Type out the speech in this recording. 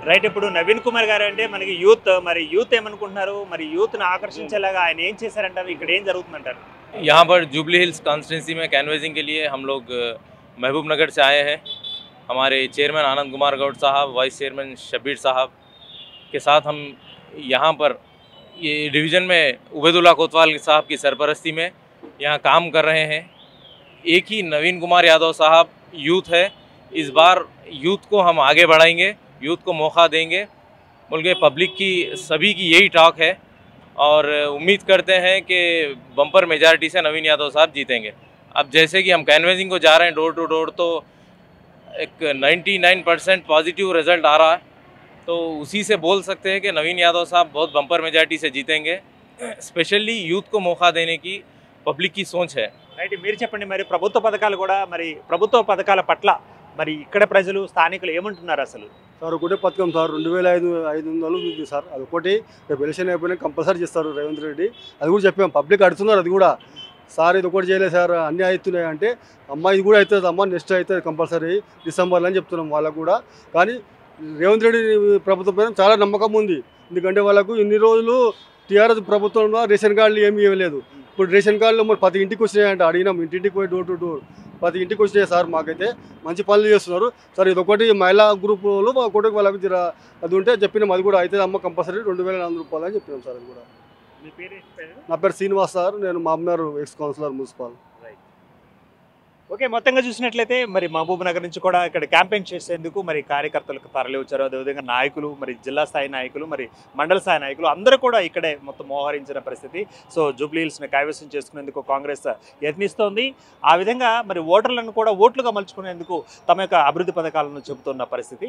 Right ఇప్పుడు నవీన్ కుమార్ గారు అంటే మనకి యూత్ ఏమనుకుంటున్నారు మరి యూత్ ని ఆకర్షించేలాగా ఆయన ఏం చేశారంటారు ఇక్కడ ఏం జరుగుతుందంటారు यहाँ पर जुबली हिल्स कॉन्स्टिट्यूंसी में कैनवेसिंग के लिए हम लोग महबूब नगर से आए हैं। हमारे चेयरमैन आनंद कुमार गौड़ साहब, वाइस चेयरमैन शब्बीर साहब के साथ हम यहाँ पर ये डिवीज़न में उबैदुल्ला कोतवाल साहब की सरपरस्ती में यहाँ काम कर रहे हैं। एक ही नवीन कुमार यादव साहब यूथ है, इस बार यूथ को हम आगे बढ़ाएंगे, यूथ को मौका देंगे। बल्कि पब्लिक की सभी की यही टॉक है और उम्मीद करते हैं कि बम्पर मेजॉरिटी से नवीन यादव साहब जीतेंगे। अब जैसे कि हम कैनवेसिंग को जा रहे हैं डोर टू डोर, तो एक 99% पॉजिटिव रिजल्ट आ रहा है, तो उसी से बोल सकते हैं कि नवीन यादव साहब बहुत बम्पर मेजॉरिटी से जीतेंगे। स्पेशली यूथ को मौका देने की पब्लिक की सोच है। రైట్ మీరు చెప్పండి మరి ప్రభుత్వ పథకాలు కూడా మరి ప్రభుత్వ పథకాల పట్ల మరి ఇక్కడ ప్రజలు స్థానికులు ఏమంటున్నారు అసలు సార్ ఒకటే పథకం సార్ 2500 ఉంది సార్, అది ఒకటి రేపు ఎలక్షన్ అయిపోయినా కంపల్సరీ చేస్తారు రేవంత్ రెడ్డి, అది కూడా చెప్పాం, పబ్లిక్ అడుగుతున్నారు అది కూడా, సార్ ఇది ఒకటి చేయలేదు సార్ అన్నీ అవుతున్నాయి అంటే, అమ్మ ఇది కూడా అవుతుంది అమ్మ నెక్స్ట్ అవుతుంది కంపల్సరీ డిసెంబర్లో అని చెప్తున్నాం వాళ్ళకు కూడా. కానీ రేవంత్ రెడ్డి ప్రభుత్వం పైన చాలా నమ్మకం ఉంది, ఎందుకంటే వాళ్ళకు ఇన్ని రోజులు టీఆర్ఎస్ ప్రభుత్వంలో రేషన్ కార్డులు ఏమీ ఇవ్వలేదు, ఇప్పుడు రేషన్ కార్డులు మరి 10 ఇంటికి వచ్చినాయంట, అడిగినాం ఇంటింటికి పోయి డోర్ టు డోర్ 10 ఇంటికి వచ్చినాయి సార్, మాకైతే మంచి పనులు చేస్తున్నారు సార్. ఇది ఒకటి మహిళా గ్రూపులు ఒకటి వాళ్ళకి అది ఉంటే చెప్పినాం, అది కూడా అయితే అమ్మ కంపల్సరీ 2400 రూపాయలు అని చెప్పినాం సార్. అది కూడా మీ పేరు నా పేరు శ్రీనివాస్ సార్, నేను Mamnoor ex councillor municipal. Okay మొత్తంగా చూసినట్లయితే మరి మహబూబ్ నగర్ నుంచి కూడా ఇక్కడ క్యాంపెయిన్ చేసేందుకు మరి కార్యకర్తలకు తరలి వచ్చారు, అదేవిధంగా నాయకులు మరి జిల్లా స్థాయి నాయకులు మరి మండల స్థాయి నాయకులు అందరూ కూడా ఇక్కడే మొత్తం మోహరించిన పరిస్థితి. సో జూబ్లీ హిల్స్ని కైవసం చేసుకునేందుకు కాంగ్రెస్ యత్నిస్తోంది, ఆ విధంగా మరి ఓటర్లను కూడా ఓట్లుగా మలుచుకునేందుకు తమ యొక్క అభివృద్ధి పథకాలను చెబుతున్న పరిస్థితి.